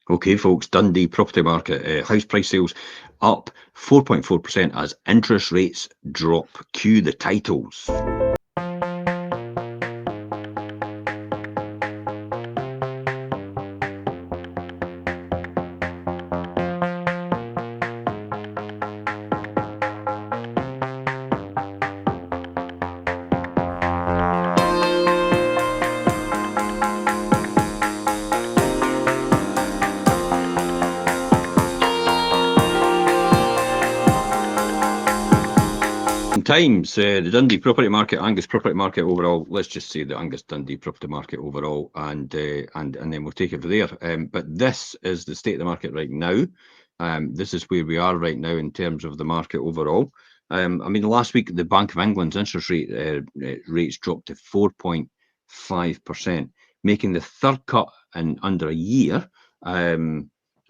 Okay, folks, Dundee property market, house price sales up 4.4% as interest rates drop. Cue the titles. Times, the Dundee property market, Angus property market overall. Let's just say the Angus Dundee property market overall, and then we'll take it from there. But this is the state of the market right now. This is where we are right now in terms of the market overall. I mean, last week the Bank of England's interest rates dropped to 4.5%, making the third cut in under a year.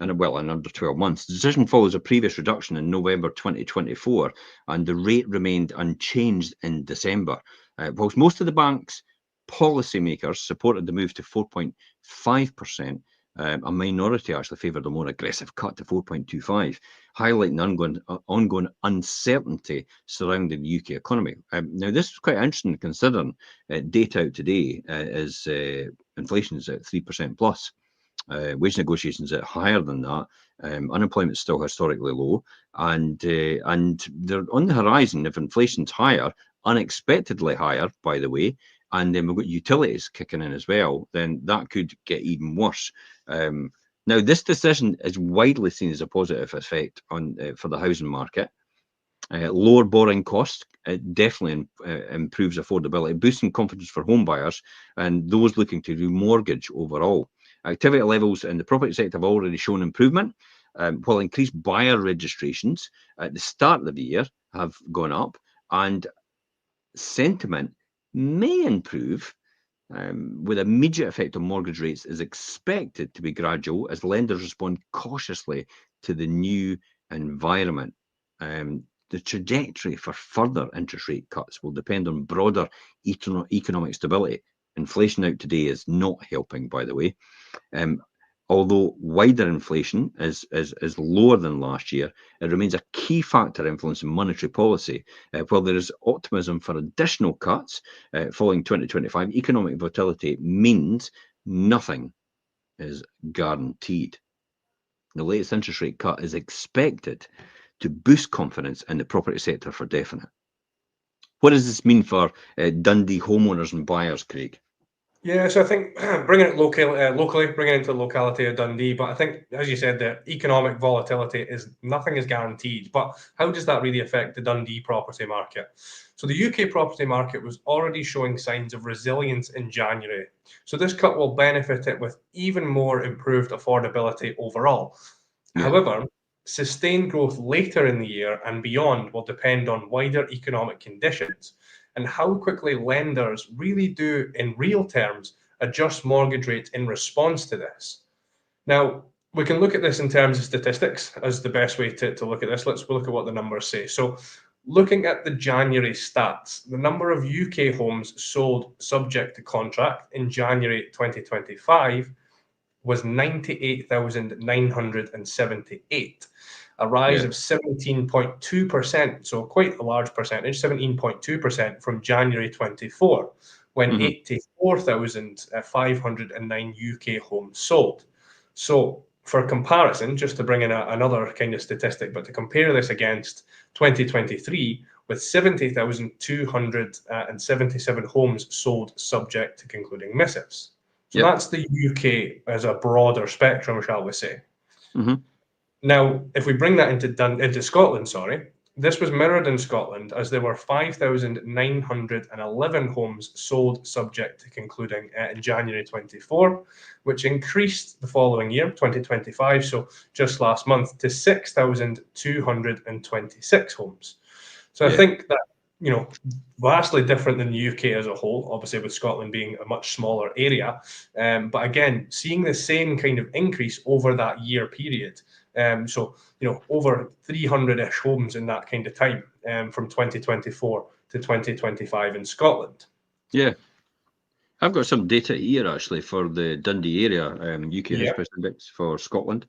In under 12 months. The decision follows a previous reduction in November 2024, and the rate remained unchanged in December. Whilst most of the bank's policymakers supported the move to 4.5%, a minority actually favoured a more aggressive cut to 4.25, highlighting ongoing uncertainty surrounding the UK economy. Now, this is quite interesting considering data out today is inflation is at 3% plus. Wage negotiations are higher than that. Unemployment is still historically low, and they're on the horizon. If inflation's higher, unexpectedly higher, by the way, and then we've got utilities kicking in as well, then that could get even worse. Now, this decision is widely seen as a positive effect on for the housing market. Lower borrowing costs definitely improves affordability, boosting confidence for home buyers and those looking to remortgage overall. Activity levels in the property sector have already shown improvement, while increased buyer registrations at the start of the year have gone up, and sentiment may improve with immediate effect on mortgage rates is expected to be gradual as lenders respond cautiously to the new environment. The trajectory for further interest rate cuts will depend on broader economic stability. Inflation out today is not helping, by the way. Although wider inflation is lower than last year, it remains a key factor influencing monetary policy. While there is optimism for additional cuts following 2025, economic volatility means nothing is guaranteed. The latest interest rate cut is expected to boost confidence in the property sector for definite. What does this mean for Dundee homeowners and buyers, Craig? Yeah, so I think bringing it locally, bringing it into the locality of Dundee. But I think, as you said, the economic volatility is nothing is guaranteed. But how does that really affect the Dundee property market? So the UK property market was already showing signs of resilience in January. So this cut will benefit it with even more improved affordability overall. Yeah. However, sustained growth later in the year and beyond will depend on wider economic conditions and how quickly lenders really do, in real terms, adjust mortgage rates in response to this. Now, we can look at this in terms of statistics as the best way to look at this. Let's look at what the numbers say. So, looking at the January stats, the number of UK homes sold subject to contract in January 2025 was 98,978. A rise of 17.2%, so quite a large percentage, 17.2% from January 24, when 84,509 UK homes sold. So for comparison, just to bring in another kind of statistic, but to compare this against 2023, with 70,277 homes sold subject to concluding missives. So that's the UK as a broader spectrum, shall we say. Now, if we bring that into Scotland, this was mirrored in Scotland as there were 5,911 homes sold subject to concluding in January 24, which increased the following year, 2025, so just last month, to 6,226 homes. So I think that, vastly different than the UK as a whole, obviously with Scotland being a much smaller area. But again, seeing the same kind of increase over that year period. So, over 300-ish homes in that kind of time from 2024 to 2025 in Scotland. Yeah. I've got some data here actually for the Dundee area UK house Yeah. price index for Scotland,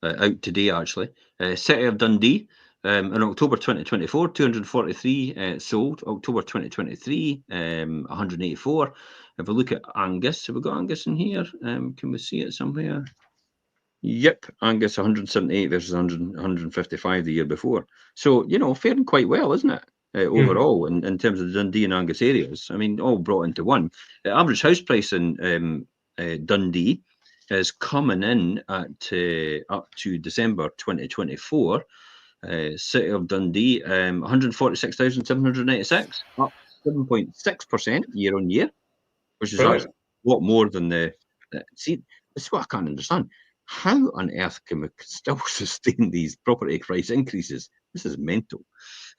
out today actually. City of Dundee in October 2024, 243 sold. October 2023, 184. If we look at Angus, have we got Angus in here? Can we see it somewhere? Yep, Angus 178 versus 155 the year before. So, faring quite well, isn't it? Overall, in terms of the Dundee and Angus areas. I mean, all brought into one. The average house price in Dundee is coming in at up to December 2024. City of Dundee, 146,796, up 7.6% year on year, which is Brilliant. actually a lot more than see, this is what I can't understand. How on earth can we still sustain these property price increases? This is mental.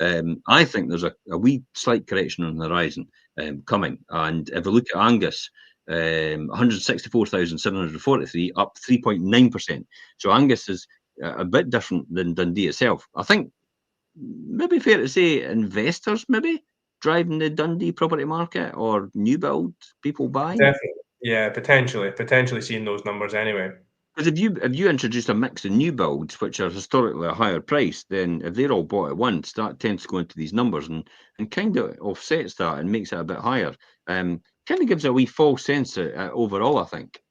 I think there's a wee slight correction on the horizon coming. And if we look at Angus, 164,743, up 3.9%. So Angus is a bit different than Dundee itself. I think maybe fair to say investors maybe driving the Dundee property market, or new build people buying. Definitely. Yeah, potentially seeing those numbers anyway. Because if you introduce a mix of new builds, which are historically a higher price, then if they're all bought at once, that tends to go into these numbers and kind of offsets that and makes it a bit higher. Kind of gives a wee false sense overall, I think.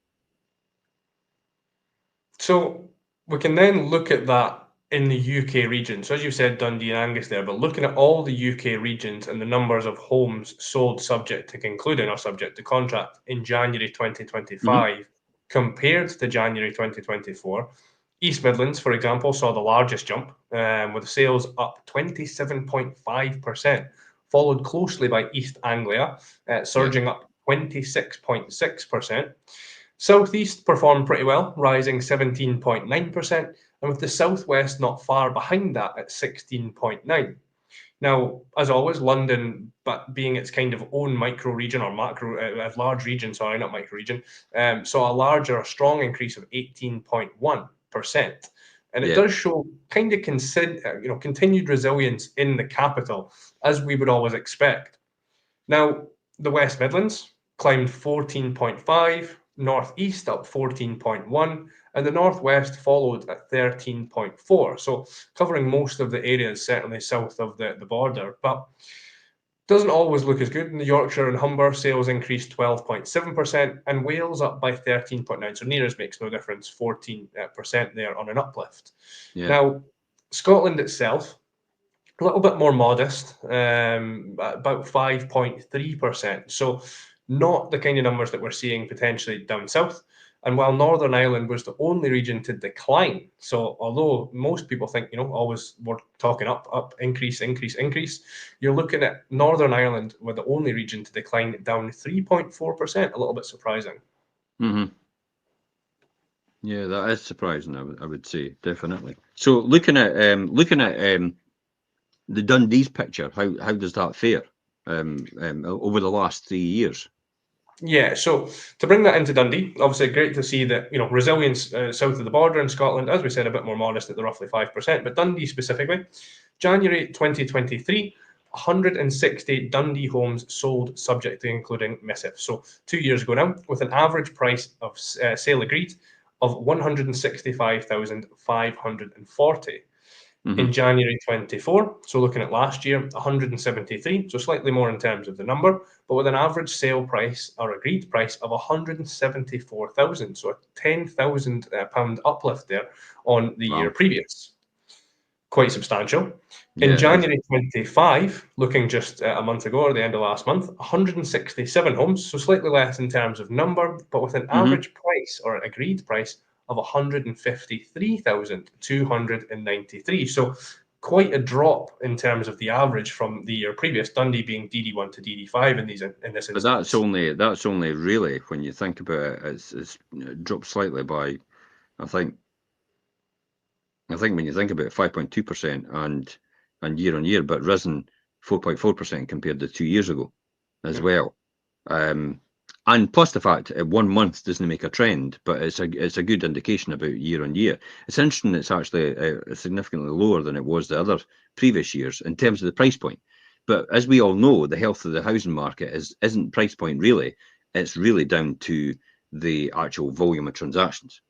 So we can then look at that in the UK region. So as you said, Dundee and Angus there, but looking at all the UK regions and the numbers of homes sold subject to concluding or subject to contract in January Hmm. 2025 compared to January 2024, East Midlands, for example, saw the largest jump, with sales up 27.5%, followed closely by East Anglia, Yeah. surging up 26.6%. Southeast performed pretty well, rising 17.9%, and with the Southwest not far behind that at 16.9%. Now, as always, London, but being its kind of own micro region or macro, large region, sorry, not micro region, saw a larger, a strong increase of 18.1%. And it Yeah. does show kind of continued resilience in the capital, as we would always expect. Now, the West Midlands climbed 14.5, Northeast up 14.1, and the Northwest followed at 13.4. So covering most of the areas, certainly south of the border, but doesn't always look as good. In the Yorkshire and Humber, sales increased 12.7%, and Wales up by 13.9. So near as makes no difference, 14% there on an uplift. Yeah. Now, Scotland itself, a little bit more modest, about 5.3%. So not the kind of numbers that we're seeing potentially down south. And while Northern Ireland was the only region to decline, so although most people think, always we're talking up, increase, you're looking at Northern Ireland were the only region to decline, down 3.4%, a little bit surprising. Hmm. Yeah, that is surprising. I would say definitely. So looking at the Dundee's picture, how does that fare over the last 3 years? Yeah, so to bring that into Dundee, obviously great to see that, resilience south of the border in Scotland, as we said, a bit more modest at the roughly 5%, but Dundee specifically, January 2023, 160 Dundee homes sold subject to including missive. So 2 years ago now, with an average price of sale agreed of 165,540. In Hmm. January 24, so looking at last year, 173, so slightly more in terms of the number, but with an average sale price or agreed price of 174,000, so a £10,000 uplift there on the year Wow. previous. Quite substantial. In Yeah, it is. January 25, looking just a month ago or the end of last month, 167 homes, so slightly less in terms of number, but with an Hmm. average price or agreed price of 153,293. So quite a drop in terms of the average from the year previous, Dundee being DD1 to DD5 in this But that's instance. only really, when you think about it, it's dropped slightly by, I think when you think about it, 5.2% and year on year, but risen 4.4% compared to 2 years ago as Mhm. well. And plus the fact 1 month doesn't make a trend, but it's a good indication about year on year. It's interesting. It's actually significantly lower than it was the other previous years in terms of the price point. But as we all know, the health of the housing market isn't price point really. It's really down to the actual volume of transactions.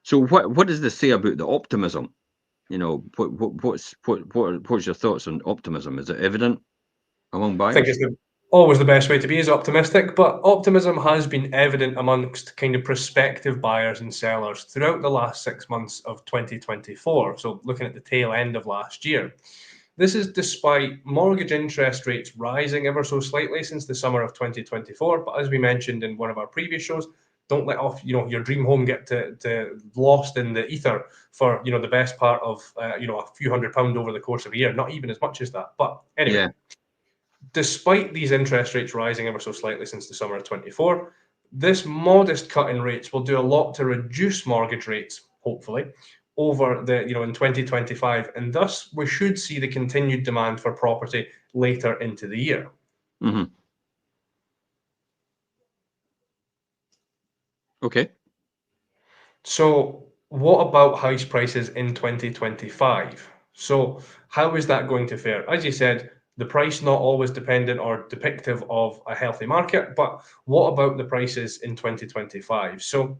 So what does this say about the optimism? You know, what's your thoughts on optimism? Is it evident among I think buyers? it's always the best way to be is optimistic, but optimism has been evident amongst kind of prospective buyers and sellers throughout the last 6 months of 2024. So looking at the tail end of last year. This is despite mortgage interest rates rising ever so slightly since the summer of 2024. But as we mentioned in one of our previous shows, don't let off, your dream home get to lost in the ether for, the best part of, a few £100 over the course of a year. Not even as much as that. But anyway, Yeah. despite these interest rates rising ever so slightly since the summer of 24, this modest cut in rates will do a lot to reduce mortgage rates, hopefully, over in 2025, and thus we should see the continued demand for property later into the year. Mm-hmm. Okay. So what about house prices in 2025? So how is that going to fare? As you said, the price not always dependent or depictive of a healthy market, but what about the prices in 2025? So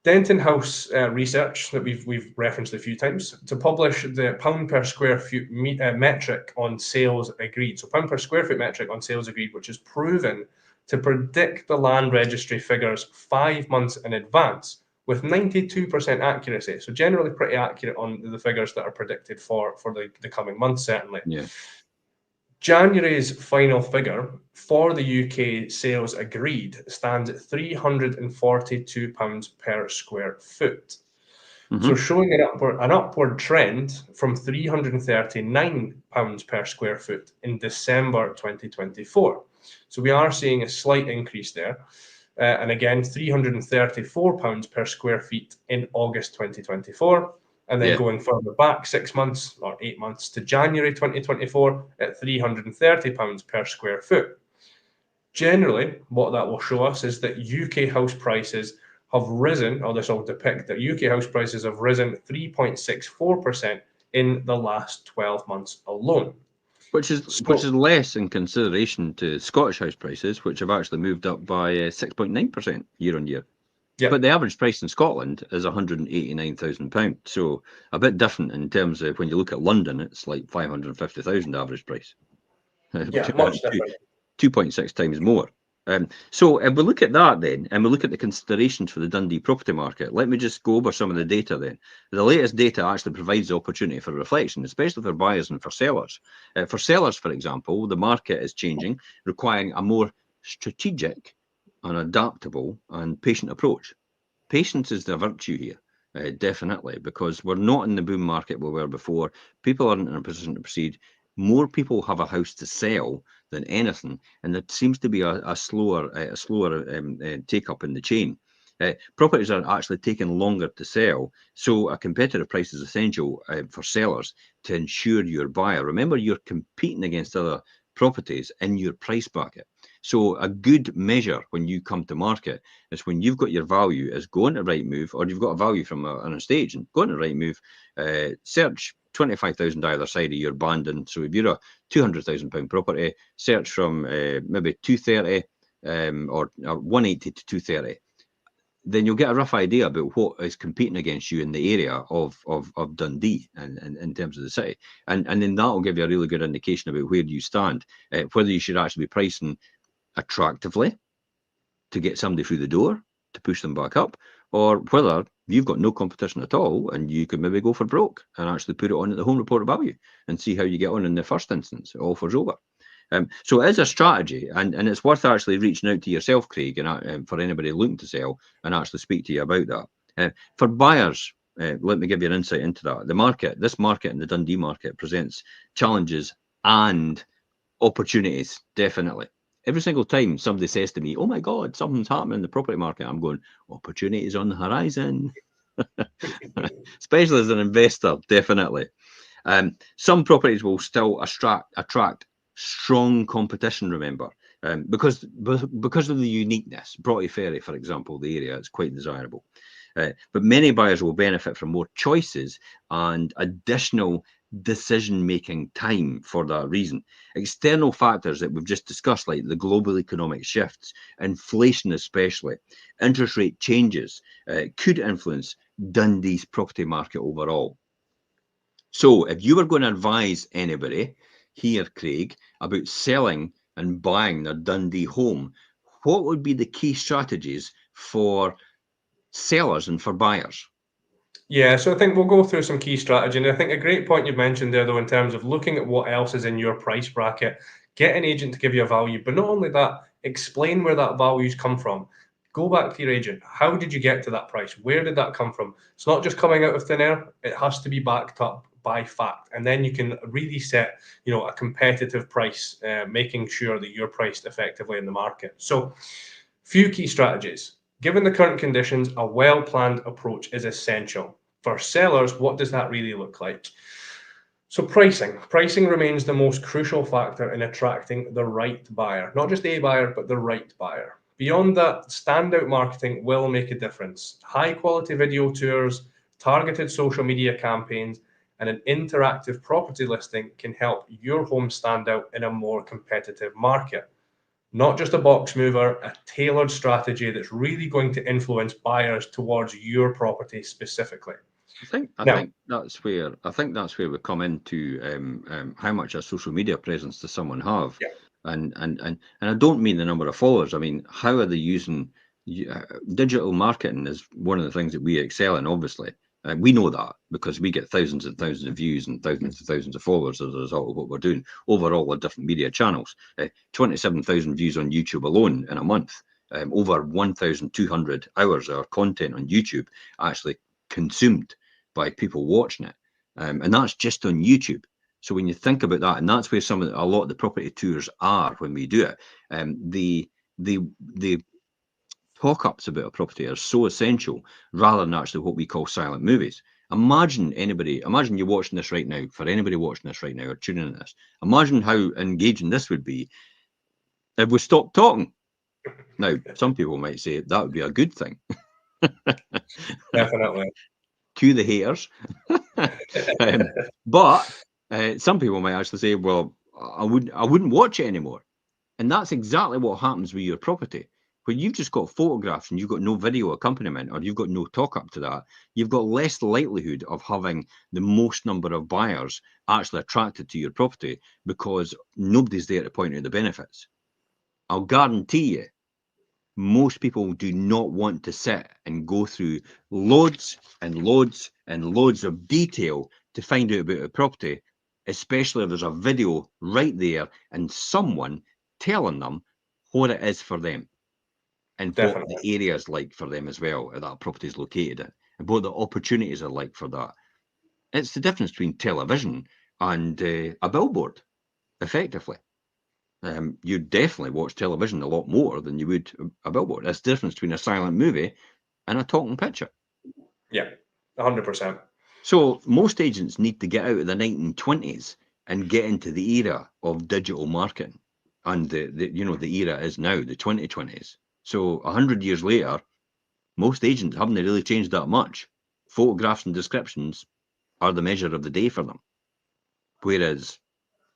Denton House research that we've referenced a few times to publish the pound per square foot metric on sales agreed. So pound per square foot metric on sales agreed, which is proven to predict the land registry figures 5 months in advance with 92% accuracy. So generally pretty accurate on the figures that are predicted for the coming months, certainly. Yeah. January's final figure for the UK sales agreed stands at £342 per square foot. Mm-hmm. So showing an upward trend from £339 per square foot in December 2024. So we are seeing a slight increase there. And again, £334 per square feet in August 2024. And then Yeah. going further back 6 months or 8 months to January 2024 at £330 per square foot. Generally, what that will show us is that UK house prices have risen, or this will depict that UK house prices have risen 3.64% in the last 12 months alone. Which is less in consideration to Scottish house prices, which have actually moved up by 6.9% year on year. Yeah. But the average price in Scotland is £189,000. So a bit different in terms of when you look at London, it's like 550,000 average price. Yeah, much different. 2.6 times more. So if we look at that then, and we look at the considerations for the Dundee property market, let me just go over some of the data then. The latest data actually provides the opportunity for reflection, especially for buyers and for sellers. For sellers, for example, the market is changing, requiring a more strategic and adaptable and patient approach. Patience is the virtue here. Definitely, because we're not in the boom market we were before. People aren't in a position to proceed. More people have a house to sell than anything, and there seems to be a slower take up in the chain. Properties are actually taking longer to sell, so a competitive price is essential for sellers to ensure your buyer. Remember, you're competing against other properties in your price bracket. So a good measure when you come to market is when you've got your value is go into Rightmove, or you've got a value from an estate agent, go into Rightmove, search 25,000 either side of your banding. So if you're a £200,000 property, search from maybe 230 or 180 to 230. Then you'll get a rough idea about what is competing against you in the area of Dundee and in terms of the city. And then that will give you a really good indication about where you stand, whether you should actually be pricing attractively to get somebody through the door to push them back up, or whether you've got no competition at all and you could maybe go for broke and actually put it on at the home report value and see how you get on in the first instance. It offers over. So it is a strategy, and it's worth actually reaching out to yourself, Craig, and for anybody looking to sell and actually speak to you about that. For buyers, let me give you an insight into that. This market and the Dundee market presents challenges and opportunities, definitely. Every single time somebody says to me, "Oh my God, something's happening in the property market," I'm going, "Opportunities on the horizon." Especially as an investor, definitely. Some properties will still attract strong competition, remember, because of the uniqueness. Broughty Ferry, for example, the area is quite desirable. But many buyers will benefit from more choices and additional decision-making time for that reason. External factors that we've just discussed, like the global economic shifts, inflation especially, interest rate changes, could influence Dundee's property market overall. So if you were going to advise anybody here, Craig, about selling and buying their Dundee home, what would be the key strategies for sellers and for buyers? Yeah, so I think we'll go through some key strategy. And I think a great point you've mentioned there, though, in terms of looking at what else is in your price bracket, get an agent to give you a value. But not only that, explain where that value's come from. Go back to your agent. How did you get to that price? Where did that come from? It's not just coming out of thin air. It has to be backed up by fact. And then you can really set, a competitive price, making sure that you're priced effectively in the market. So, few key strategies. Given the current conditions, a well-planned approach is essential. For sellers, what does that really look like? So pricing. Pricing remains the most crucial factor in attracting the right buyer. Not just a buyer, but the right buyer. Beyond that, standout marketing will make a difference. High-quality video tours, targeted social media campaigns, and an interactive property listing can help your home stand out in a more competitive market. Not just a box mover, a tailored strategy that's really going to influence buyers towards your property specifically. I Now, think that's where we come into how much a social media presence does someone have, yeah, and I don't mean the number of followers. I mean, how are they using digital marketing is one of the things that we excel in. Obviously, we know that because we get thousands and thousands of views and thousands of followers as a result of what we're doing over all the different media channels. 27,000 views on YouTube alone in a month. Over 1,200 hours of content on YouTube actually consumed by people watching it, and that's just on YouTube. So when you think about that, and that's where a lot of the property tours are when we do it, the talk ups about a property are so essential rather than actually what we call silent movies. Imagine you're watching this right now. For anybody watching this right now or tuning in this, imagine how engaging this would be if we stopped talking. Now, some people might say that would be a good thing. definitely. Cue the haters. But some people might actually say, "Well, I wouldn't watch it anymore." And that's exactly what happens with your property. When you've just got photographs and you've got no video accompaniment or you've got no talk up to that, you've got less likelihood of having the most number of buyers actually attracted to your property because nobody's there to point out the benefits. I'll guarantee you, most people do not want to sit and go through loads and loads and loads of detail to find out about a property, especially if there's a video right there and someone telling them what it is for them and what the Definitely. area is like for them as well, where that property is located in, and what the opportunities are like for that. It's the difference between television and a billboard, effectively. You definitely watch television a lot more than you would a billboard. That's the difference between a silent movie and a talking picture. Yeah, 100%. So most agents need to get out of the 1920s and get into the era of digital marketing. And the era is now the 2020s. So 100 years later, most agents haven't really changed that much. Photographs and descriptions are the measure of the day for them. Whereas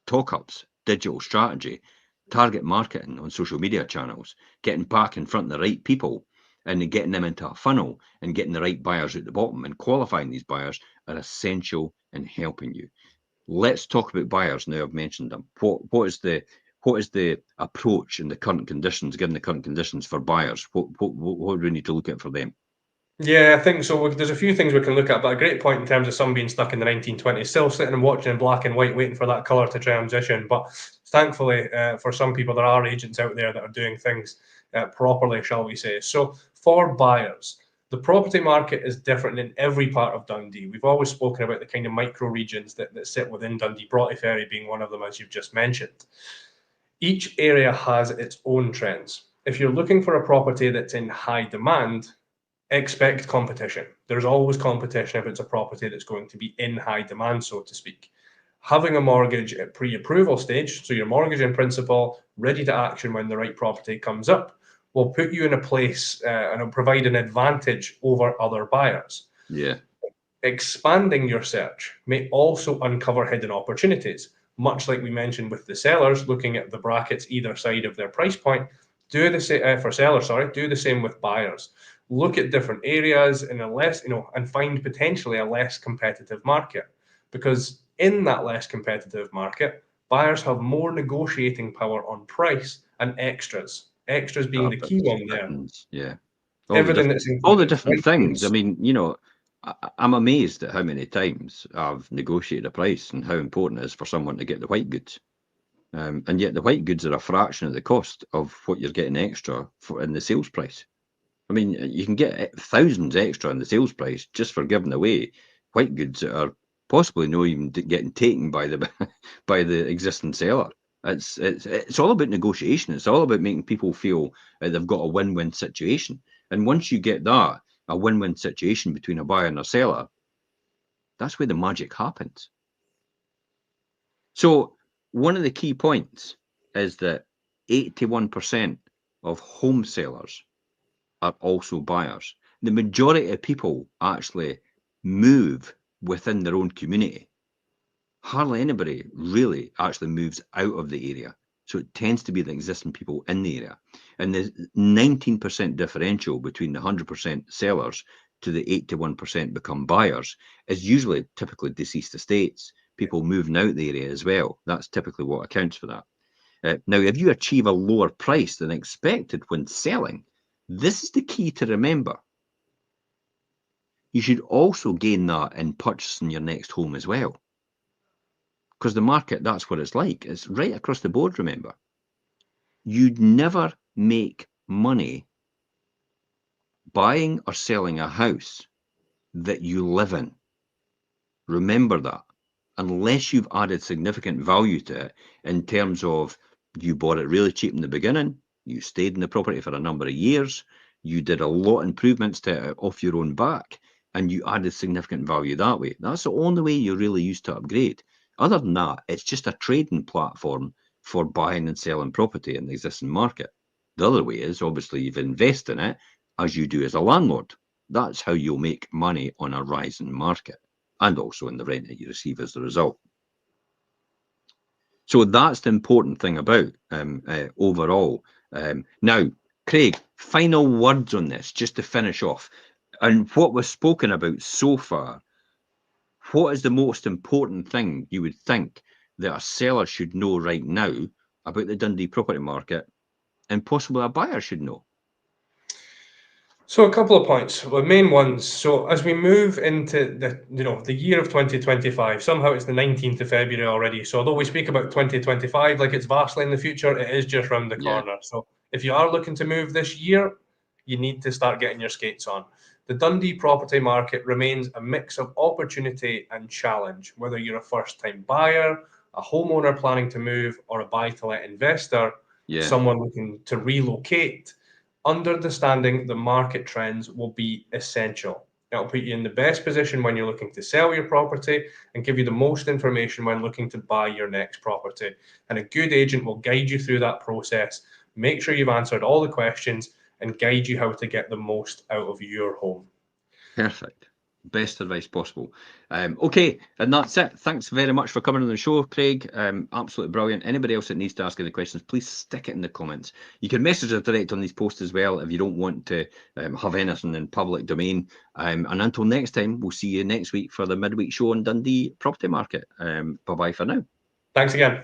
talk-ups, digital strategy, target marketing on social media channels, getting back in front of the right people and getting them into a funnel and getting the right buyers at the bottom and qualifying these buyers are essential in helping you. Let's talk about buyers now. I've mentioned them. What is the approach in the current conditions, given the current conditions for buyers? What do we need to look at for them? Yeah, I think so. There's a few things we can look at, but a great point in terms of some being stuck in the 1920s, still sitting and watching in black and white, waiting for that colour to transition. But thankfully, for some people, there are agents out there that are doing things properly, shall we say. So for buyers, the property market is different in every part of Dundee. We've always spoken about the kind of micro regions that sit within Dundee, Broughty Ferry being one of them, as you've just mentioned. Each area has its own trends. If you're looking for a property that's in high demand, expect competition. There's always competition if it's a property that's going to be in high demand, so to speak. Having a mortgage at pre-approval stage, so your mortgage in principle, ready to action when the right property comes up, will put you in a place and will provide an advantage over other buyers. Yeah. Expanding your search may also uncover hidden opportunities, much like we mentioned with the sellers, looking at the brackets either side of their price point. Do the same for sellers. Sorry, do the same with buyers. Look at different areas in a less, and find potentially a less competitive market, because in that less competitive market, buyers have more negotiating power on price and extras. Extras being the key one there. Yeah. Everything that's All the included. different White things. I goods. mean, I'm amazed at how many times I've negotiated a price and how important it is for someone to get the white goods. And yet the white goods are a fraction of the cost of what you're getting extra for in the sales price. I mean, you can get thousands extra in the sales price just for giving away white goods that are possibly not even getting taken by the by the existing seller. It's all about negotiation. It's all about making people feel they've got a win-win situation. And once you get that, a win-win situation between a buyer and a seller, that's where the magic happens. So one of the key points is that 81% of home sellers are also buyers. The majority of people actually move within their own community. Hardly anybody really actually moves out of the area. So it tends to be the existing people in the area. And the 19% differential between the 100% sellers to the 81% become buyers is usually typically deceased estates, people moving out the area as well. That's typically what accounts for that. Now, if you achieve a lower price than expected when selling, this is the key to remember. You should also gain that in purchasing your next home as well. Because the market, that's what it's like. It's right across the board, remember. You'd never make money buying or selling a house that you live in. Remember that. Unless you've added significant value to it in terms of you bought it really cheap in the beginning, you stayed in the property for a number of years, you did a lot of improvements to it off your own back, and you added significant value that way. That's the only way you really use to upgrade. Other than that, it's just a trading platform for buying and selling property in the existing market. The other way is obviously you've invested in it as you do as a landlord. That's how you'll make money on a rising market, and also in the rent that you receive as a result. So that's the important thing about overall. Now, Craig, final words on this, just to finish off. And what was spoken about so far, what is the most important thing you would think that a seller should know right now about the Dundee property market, and possibly a buyer should know? So a couple of points, the main ones. So as we move into the year of 2025, somehow it's the 19th of February already. So although we speak about 2025 like it's vastly in the future, it is just around the Yeah. corner. So if you are looking to move this year, you need to start getting your skates on. The Dundee property market remains a mix of opportunity and challenge. Whether you're a first-time buyer, a homeowner planning to move, or a buy-to-let investor, Yeah. someone looking to relocate, understanding the market trends will be essential. It'll put you in the best position when you're looking to sell your property and give you the most information when looking to buy your next property. And a good agent will guide you through that process, make sure you've answered all the questions, and guide you how to get the most out of your home. Perfect. Best advice possible. Okay, and that's it. Thanks very much for coming on the show, Craig. Absolutely brilliant. Anybody else that needs to ask any questions, please stick it in the comments. You can message us direct on these posts as well if you don't want to have anything in public domain. And until next time, we'll see you next week for the midweek show on Dundee property market. Bye-bye for now. Thanks again.